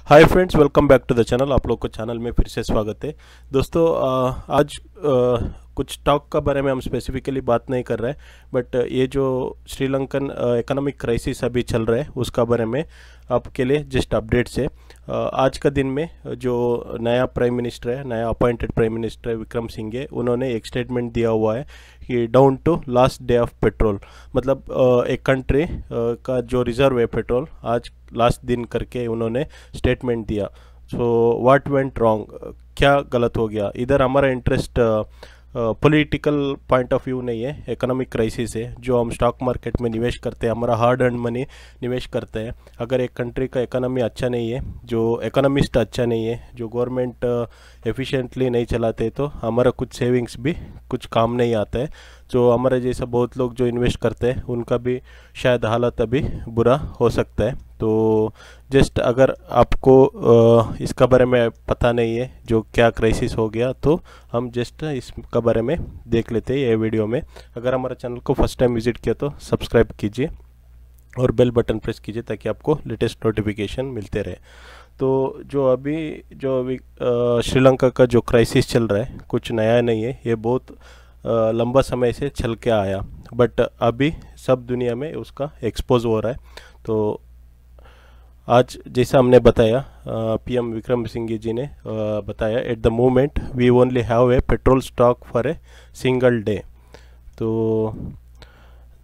Hi friends, welcome back to the channel. आप लोग को चैनल में फिर से स्वागत है। दोस्तों, आज कुछ स्टॉक का बारे में हम स्पेसिफिकली बात नहीं कर रहे हैं, बट ये जो श्रीलंकन इकोनॉमिक क्राइसिस अभी चल रहा है उसका बारे में आपके लिए जस्ट अपडेट्स है। आज का दिन में जो नया प्राइम मिनिस्टर है, नया appointed prime minister Wickremesinghe, उन्होंने एक स्टेटमेंट दिया हुआ है कि down to last day of petrol, मतलब एक कंट्री का जो रिजर्व है पेट्रोल, आज लास्ट दिन करके उन्होंने स्टेटमेंट दिया। सो व्हाट वेंट रॉन्ग, क्या गलत हो गया इधर? हमारा interest political point of view नहीं है, इकोनॉमिक क्राइसिस है। जो हम स्टॉक मार्केट में निवेश करते हैं, हमारा हार्ड अर्न मनी निवेश करते हैं, अगर एक कंट्री का इकोनॉमी अच्छा नहीं है, जो इकोनॉमिस्ट अच्छा नहीं है, जो गवर्नमेंट एफिशिएंटली नहीं चलाते, तो हमारा कुछ सेविंग्स भी कुछ काम नहीं आता है। जो हमारे जैसा बहुत लोग जो इन्वेस्ट करते हैं उनका भी शायद हालत अभी बुरा हो सकता है। तो जस्ट अगर आपको इसका बारे में पता नहीं है जो क्या क्राइसिस हो गया, तो हम जस्ट इसका बारे में देख लेते हैं ये वीडियो में। अगर हमारा चैनल को फर्स्ट टाइम विजिट किया तो सब्सक्राइब कीजिए और बेल बटन प्रेस कीजिए ताकि आपको लेटेस्ट नोटिफिकेशन मिलते रहे। तो जो अभी श्रीलंका का जो क्राइसिस चल रहा है कुछ नया नहीं है, ये बहुत लंबा समय से चल के आया, बट अभी सब दुनिया में उसका एक्सपोज हो रहा है। तो आज जैसा हमने बताया, पीएम विक्रम सिंघे जी ने बताया, at the moment we only have a petrol stock for a single day. तो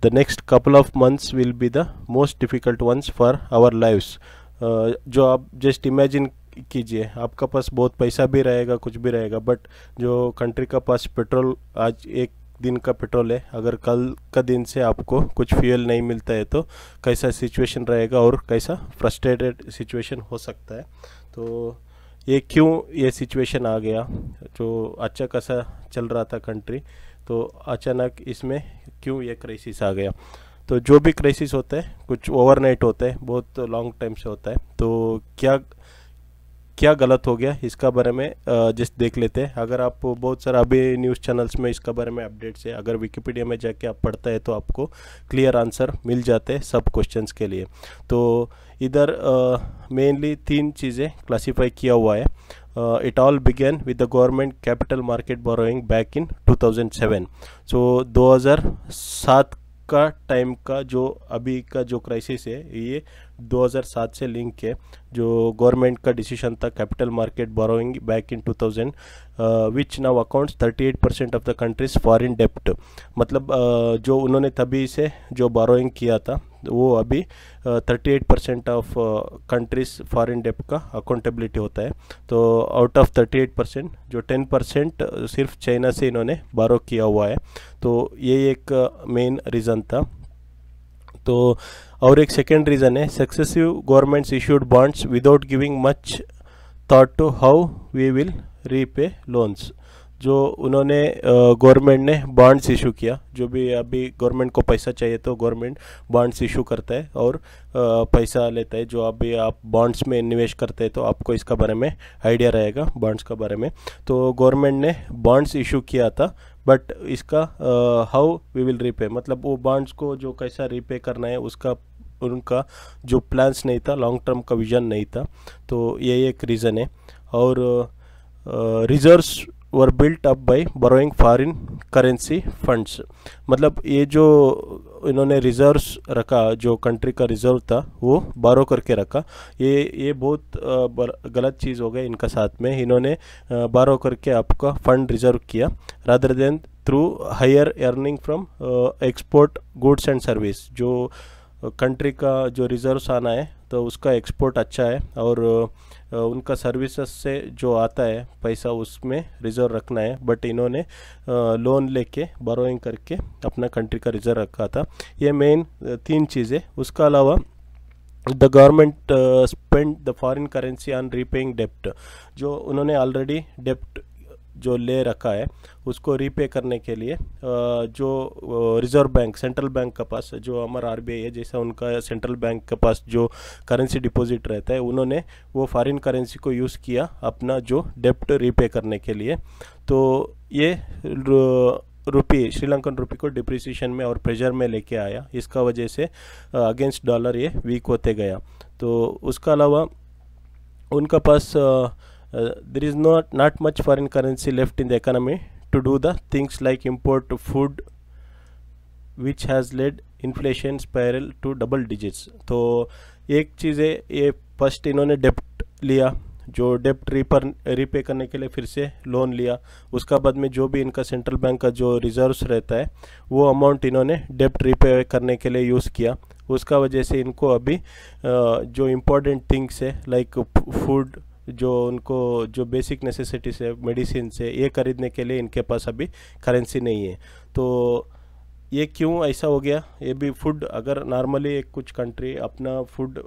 the next couple of months will be the most difficult ones for our lives. जो आप जस्ट इमेजिन कीजिए, आपका पास बहुत पैसा भी रहेगा, कुछ भी रहेगा, बट जो कंट्री का पास पेट्रोल आज एक दिन का पेट्रोल है, अगर कल का दिन से आपको कुछ फ्यूल नहीं मिलता है तो कैसा सिचुएशन रहेगा और कैसा फ्रस्ट्रेटेड सिचुएशन हो सकता है। तो ये क्यों ये सिचुएशन आ गया? जो अच्छा खासा चल रहा था कंट्री, तो अचानक इसमें क्यों ये क्राइसिस आ गया? तो जो भी क्राइसिस होता है कुछ ओवरनाइट होता है, बहुत लॉन्ग टाइम से होता है। तो क्या गलत हो गया इसका बारे में जस्ट देख लेते हैं। अगर आप बहुत सारा अभी न्यूज़ चैनल्स में इसका बारे में अपडेट्स है, अगर विकिपीडिया में जाके आप पढ़ते हैं तो आपको क्लियर आंसर मिल जाते हैं सब क्वेश्चंस के लिए। तो इधर मेनली 3 चीज़ें क्लासीफाई किया हुआ है। It all began with the government capital market borrowing back in 2007। So 2007 का टाइम का जो अभी का जो क्राइसिस है ये 2007 से लिंक है। जो गवर्नमेंट का डिसीजन था capital market borrowing back in 2000, which now accounts 38% of the country's foreign डेप्ट। मतलब जो उन्होंने तभी से जो बोरोइंग किया था वो अभी 38% ऑफ कंट्रीज फॉरेन डेप्ट का अकाउंटेबिलिटी होता है। तो आउट ऑफ 38% जो 10% सिर्फ चाइना से इन्होंने बोरो किया हुआ है। तो ये एक मेन रीज़न था। तो और एक सेकेंड रीज़न है, successive governments issued bonds without giving much thought to how we will repay loans. जो उन्होंने गवर्नमेंट ने बॉन्ड्स इशू किया, जो भी अभी गवर्नमेंट को पैसा चाहिए तो गवर्नमेंट बॉन्ड्स इशू करता है और पैसा लेता है। जो अभी आप बॉन्ड्स में निवेश करते हैं तो आपको इसका बारे में आइडिया रहेगा बॉन्ड्स का बारे में। तो गवर्नमेंट ने बॉन्ड्स इशू किया था, बट इसका हाउ वी विल रीपे, मतलब वो बॉन्ड्स को जो कैसा रीपे करना है उसका उनका जो प्लान्स नहीं था, लॉन्ग टर्म का विजन नहीं था। तो ये एक रीज़न है। और reserves were built up by borrowing foreign currency funds, मतलब ये जो इन्होंने रिजर्व्स रखा, जो कंट्री का रिजर्व था वो बारो करके रखा। ये बहुत गलत चीज़ हो गई इनका साथ में। इन्होंने बारो करके आपका फंड रिजर्व किया rather than through higher earning from export goods and service. जो कंट्री का जो रिजर्व्स आना है तो उसका एक्सपोर्ट अच्छा है और उनका सर्विसेज से जो आता है पैसा उसमें रिजर्व रखना है, बट इन्होंने लोन लेके बोरोइंग करके अपना कंट्री का रिजर्व रखा था। ये मेन 3 चीज़ें। उसका अलावा the government spend the foreign currency on repaying डेप्ट। जो उन्होंने ऑलरेडी डेप्ट जो ले रखा है उसको रीपे करने के लिए जो रिजर्व बैंक, सेंट्रल बैंक के पास, जो हमारा आरबीआई है जैसा उनका सेंट्रल बैंक के पास जो करेंसी डिपॉजिट रहता है, उन्होंने वो फॉरेन करेंसी को यूज़ किया अपना जो डेप्ट रीपे करने के लिए। तो ये रुपी, श्रीलंकन रुपी को डिप्रिसिएशन में और प्रेशर में लेके आया। इसका वजह से अगेंस्ट डॉलर ये वीक होते गया। तो उसका अलावा उनका पास there is not much foreign currency left in the economy to do the things like import food which has led inflation spiral to double digits. तो एक चीज़ है, ये फर्स्ट इन्होंने डेप्ट लिया, जो डेप्ट रीपे करने के लिए फिर से लोन लिया। उसका बाद में जो भी इनका सेंट्रल बैंक का जो रिजर्व्स रहता है वो अमाउंट इन्होंने डेप्ट रीपे करने के लिए यूज़ किया। उसका वजह से इनको अभी जो इम्पोर्टेंट थिंग्स है लाइक फूड, जो उनको जो बेसिक नेसेसिटीज है, मेडिसिन से, ये खरीदने के लिए इनके पास अभी करेंसी नहीं है। तो ये क्यों ऐसा हो गया? ये भी फूड, अगर नॉर्मली एक कुछ कंट्री अपना फूड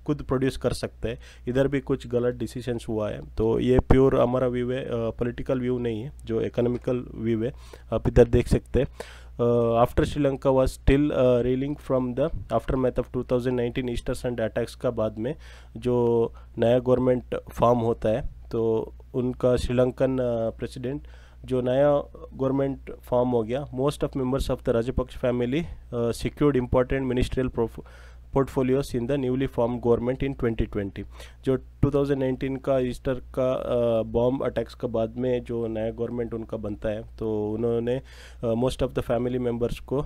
खुद प्रोड्यूस कर सकते हैं, इधर भी कुछ गलत डिसीजंस हुआ है। तो ये प्योर हमारा व्यू है, पॉलिटिकल व्यू नहीं है, जो इकोनॉमिकल व्यू है। आप इधर देख सकते हैं, after Sri Lanka was still reeling from the aftermath of 2019 Easter Sunday attacks का बाद में जो नया गवर्नमेंट फॉर्म होता है, तो उनका श्रीलंकन प्रेसिडेंट जो नया गवर्नमेंट फॉर्म हो गया, most of members of the Rajapaksa family secured important ministerial portfolios in the newly form government in 2020। जो 2019 का ईस्टर का बॉम्ब अटैक्स के बाद में जो नया गवर्नमेंट उनका बनता है, तो उन्होंने most of the family members को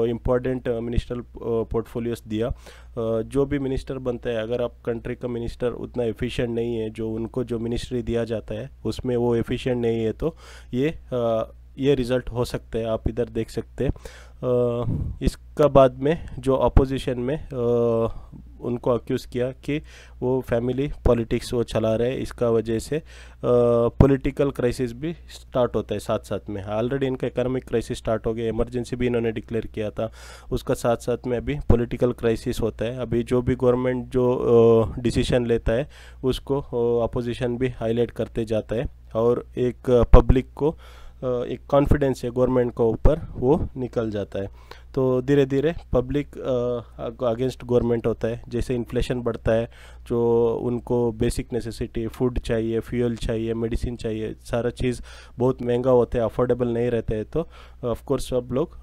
इम्पॉर्टेंट मिनिस्ट्रियल पोर्टफोलियोज दिया। जो भी मिनिस्टर बनता है, अगर आप कंट्री का मिनिस्टर उतना एफिशिएंट नहीं है, जो उनको जो मिनिस्ट्री दिया जाता है उसमें वो एफिशिएंट नहीं है, तो ये रिज़ल्ट हो सकते हैं। आप इधर देख सकते हैं। इसका बाद में जो अपोजिशन में उनको अक्यूज़ किया कि वो फैमिली पॉलिटिक्स वो चला रहे, इसका वजह से पॉलिटिकल क्राइसिस भी स्टार्ट होता है साथ साथ में। ऑलरेडी इनका इकोनॉमिक क्राइसिस स्टार्ट हो गया, इमरजेंसी भी इन्होंने डिक्लेयर किया था, उसका साथ साथ में अभी पॉलिटिकल क्राइसिस होता है। अभी जो भी गवर्नमेंट जो डिसीजन लेता है उसको अपोजिशन भी हाईलाइट करते जाता है, और एक पब्लिक को एक कॉन्फिडेंस है गवर्नमेंट के ऊपर, वो निकल जाता है। तो धीरे धीरे पब्लिक अगेंस्ट गवर्नमेंट होता है। जैसे इन्फ्लेशन बढ़ता है, जो उनको बेसिक नेसेसिटी, फूड चाहिए, फ्यूल चाहिए, मेडिसिन चाहिए, सारा चीज़ बहुत महंगा होता है, अफोर्डेबल नहीं रहता है, तो ऑफ कोर्स सब लोग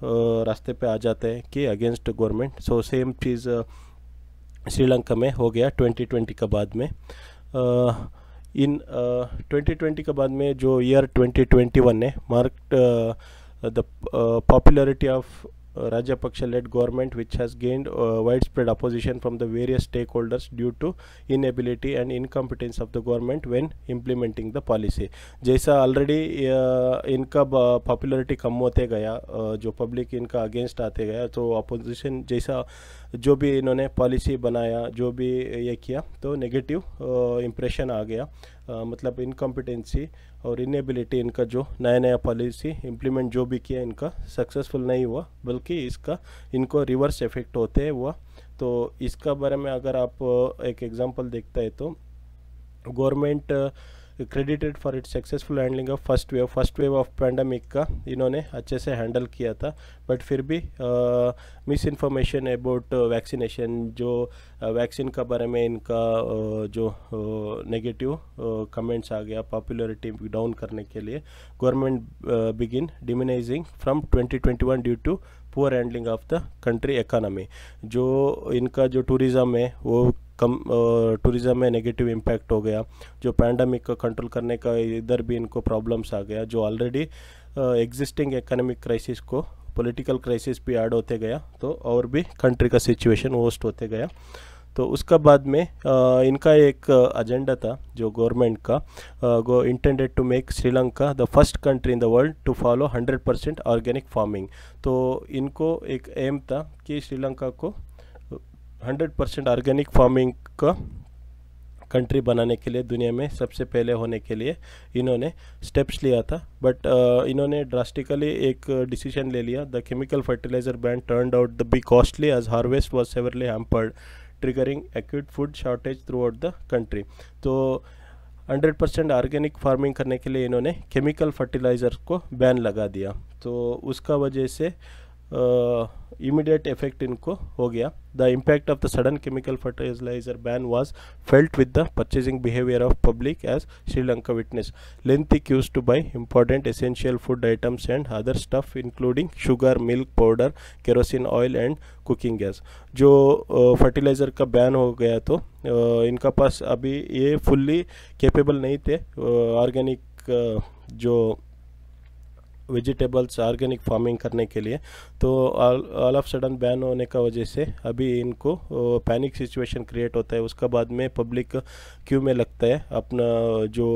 रास्ते पे आ जाते हैं कि अगेंस्ट गवर्नमेंट। सो सेम चीज़ श्रीलंका में हो गया 2020 के बाद में। इन 2020 के बाद में जो ईयर 2021 है marked the popularity of Rajapaksa led government, which has gained widespread opposition from the various stakeholders due to inability and incompetence of the government when implementing the policy। जैसा ऑलरेडी इनका पॉपुलरिटी कम होते गया, जो public इनका against आते गया, तो opposition जैसा जो भी इन्होंने पॉलिसी बनाया, जो भी ये किया, तो नेगेटिव इम्प्रेशन आ गया। मतलब इनकम्पिटेंसी और इनेबिलिटी, इनका जो नया नया पॉलिसी इम्प्लीमेंट जो भी किया इनका सक्सेसफुल नहीं हुआ, बल्कि इसका इनको रिवर्स इफेक्ट होते हुआ। तो इसका बारे में अगर आप एक एग्जांपल देखते हैं, तो government credited for its successful handling of first wave of pandemic का इन्होंने अच्छे से हैंडल किया था, बट फिर भी मिस इन्फॉर्मेशन अबाउट वैक्सीनेशन, जो वैक्सीन का बारे में इनका जो नेगेटिव कमेंट्स आ गया, पॉपुलरिटी डाउन करने के लिए government begin demonising from 2021 due to poor handling of the country economy. जो इनका जो टूरिज़्म है वो कम, टूरिज़्म में नेगेटिव इम्पैक्ट हो गया। जो पैंडमिक को कंट्रोल करने का इधर भी इनको प्रॉब्लम्स आ गया। जो ऑलरेडी एग्जिस्टिंग इकोनॉमिक क्राइसिस को पॉलिटिकल क्राइसिस भी ऐड होते गया, तो और भी कंट्री का सिचुएशन वर्स्ट होते गया। तो उसका बाद में इनका एक एजेंडा था जो गवर्नमेंट का, go intended to make Sri Lanka the first country in the world to follow 100% organic farming. तो इनको एक एम था कि श्रीलंका को 100% ऑर्गेनिक फार्मिंग का कंट्री बनाने के लिए, दुनिया में सबसे पहले होने के लिए इन्होंने स्टेप्स लिया था। बट इन्होंने ड्रास्टिकली एक डिसीजन ले लिया। The chemical fertiliser ban turned out the be costly as harvest was severely hampered, triggering acute food shortage throughout the country. तो 100% ऑर्गेनिक फार्मिंग करने के लिए इन्होंने केमिकल फर्टिलाइज़र को बैन लगा दिया। तो उसका वजह से इमीडिएट इफेक्ट इनको हो गया. The impact of the sudden chemical fertiliser ban was felt with the purchasing behaviour of public as Sri Lanka witness lengthy queues to buy important essential food items and other stuff including sugar, milk powder, kerosene oil and cooking gas. जो fertiliser का ban हो गया तो इनका पास अभी ये fully capable नहीं थे ऑर्गेनिक जो वेजिटेबल्स ऑर्गेनिक फार्मिंग करने के लिए. तो ऑल ऑफ सडन बैन होने का वजह से अभी इनको पैनिक सिचुएशन क्रिएट होता है. उसका बाद में पब्लिक क्यू में लगता है. अपना जो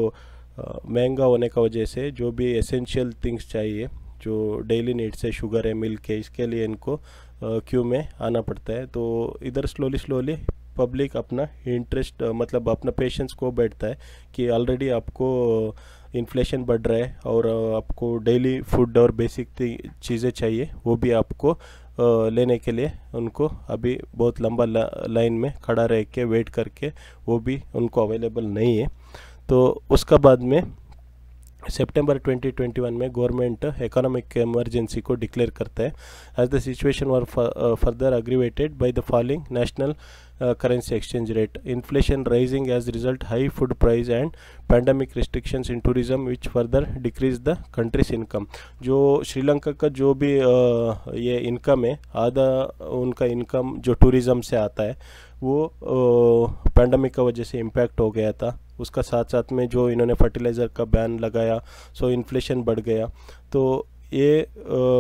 महंगा होने का वजह से जो भी एसेंशियल थिंग्स चाहिए, जो डेली नीड्स है, शुगर है, मिल्क है, इसके लिए इनको क्यू में आना पड़ता है. तो इधर स्लोली पब्लिक अपना इंटरेस्ट मतलब अपना पेशेंस को बैठता है कि ऑलरेडी आपको इन्फ्लेशन बढ़ रहा है और आपको डेली फूड और बेसिक चीज़ें चाहिए, वो भी आपको लेने के लिए उनको अभी बहुत लंबा लाइन में खड़ा रह के वेट करके वो भी उनको अवेलेबल नहीं है. तो उसका बाद में सितंबर 2021 में गवर्नमेंट इकोनॉमिक इमरजेंसी को डिक्लेयर करता है as the situation were further aggravated by the falling national currency exchange rate, inflation rising as result high food price and pandemic restrictions in tourism which further decrease the country's income. जो श्रीलंका का जो भी ये income है, आधा उनका income जो tourism से आता है वो पैंडमिक का वजह से इम्पैक्ट हो गया था. उसका साथ साथ में जो इन्होंने फर्टिलाइज़र का बैन लगाया सो इन्फ्लेशन बढ़ गया. तो ये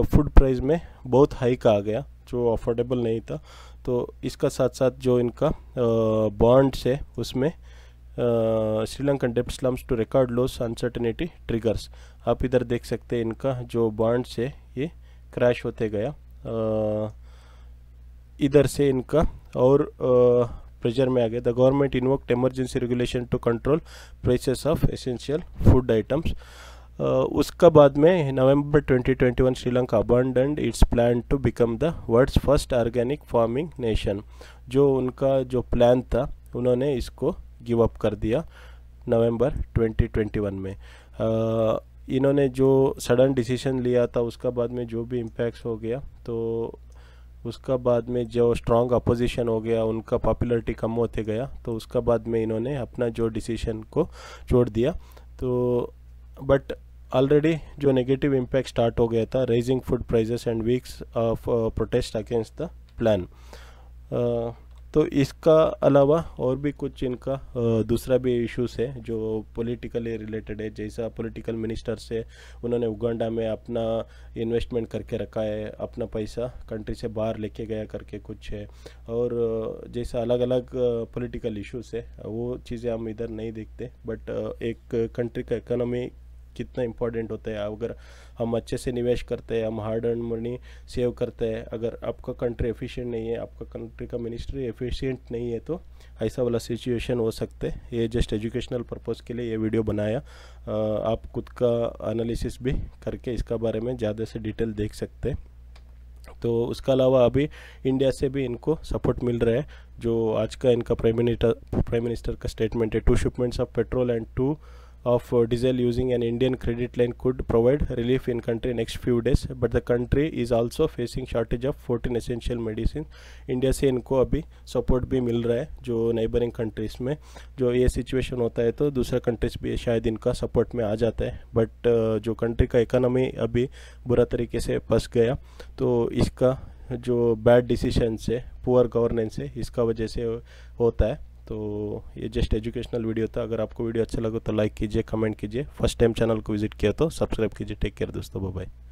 फूड प्राइस में बहुत हाइक आ गया जो अफोर्डेबल नहीं था. तो इसका साथ साथ जो इनका बॉन्ड्स है उसमें श्रीलंकन डेब्ट slumps to record loss uncertainty triggers. आप इधर देख सकते हैं इनका जो बॉन्ड्स है ये क्रैश होते गया. इधर से इनका और प्रेशर में आ गया. The government invoked emergency regulation to control prices of essential food items. उसका बाद में नवंबर 2021 Sri Lanka abandoned its plan to become the world's first organic farming nation. जो उनका जो प्लान था उन्होंने इसको गिव अप कर दिया नवंबर 2021 में. इन्होंने जो सडन डिसीजन लिया था उसका बाद में जो भी इम्पैक्ट्स हो गया, तो उसका बाद में जो स्ट्रॉन्ग अपोजिशन हो गया, उनका पॉपुलरिटी कम होते गया. तो उसका बाद में इन्होंने अपना जो डिसीजन को छोड़ दिया. तो बट ऑलरेडी जो नेगेटिव इम्पैक्ट स्टार्ट हो गया था, raising food prices and weeks of protest against the plan. तो इसका अलावा और भी कुछ इनका दूसरा भी इश्यूज है जो पॉलिटिकली रिलेटेड है. जैसा पॉलिटिकल मिनिस्टर से उन्होंने उगांडा में अपना इन्वेस्टमेंट करके रखा है, अपना पैसा कंट्री से बाहर लेके गया करके कुछ है. और जैसा अलग अलग पॉलिटिकल इश्यूज है वो चीज़ें हम इधर नहीं देखते. बट एक कंट्री का इकोनॉमी कितना इम्पोर्टेंट होता है, अगर हम अच्छे से निवेश करते हैं, हम हार्ड अर्न मनी सेव करते हैं, अगर आपका कंट्री एफिशिएंट नहीं है, आपका कंट्री का मिनिस्ट्री एफिशिएंट नहीं है, तो ऐसा वाला सिचुएशन हो सकते हैं. ये जस्ट एजुकेशनल पर्पस के लिए ये वीडियो बनाया. आप खुद का एनालिसिस भी करके इसका बारे में ज़्यादा से डिटेल देख सकते हैं. तो उसके अलावा अभी इंडिया से भी इनको सपोर्ट मिल रहा है. जो आज का इनका प्राइम मिनिस्टर का स्टेटमेंट है, 2 shipments of petrol and 2 of diesel using an Indian credit line could provide relief in country next few days, but the country is also facing shortage of 14 essential medicine. India से इनको अभी support भी मिल रहा है. जो neighbouring countries में जो ये सिचुएशन होता है तो दूसरे कंट्रीज भी शायद इनका सपोर्ट में आ जाता है. बट जो कंट्री का इकोनॉमी अभी बुरा तरीके से फंस गया, तो इसका जो बैड डिसीजन है, पुअर गवर्नेंस है, इसका वजह से होता है. तो ये जस्ट एजुकेशनल वीडियो था. अगर आपको वीडियो अच्छा लगा तो लाइक कीजिए, कमेंट कीजिए. फर्स्ट टाइम चैनल को विजिट किया तो सब्सक्राइब कीजिए. टेक केयर दोस्तों, बाय बाय.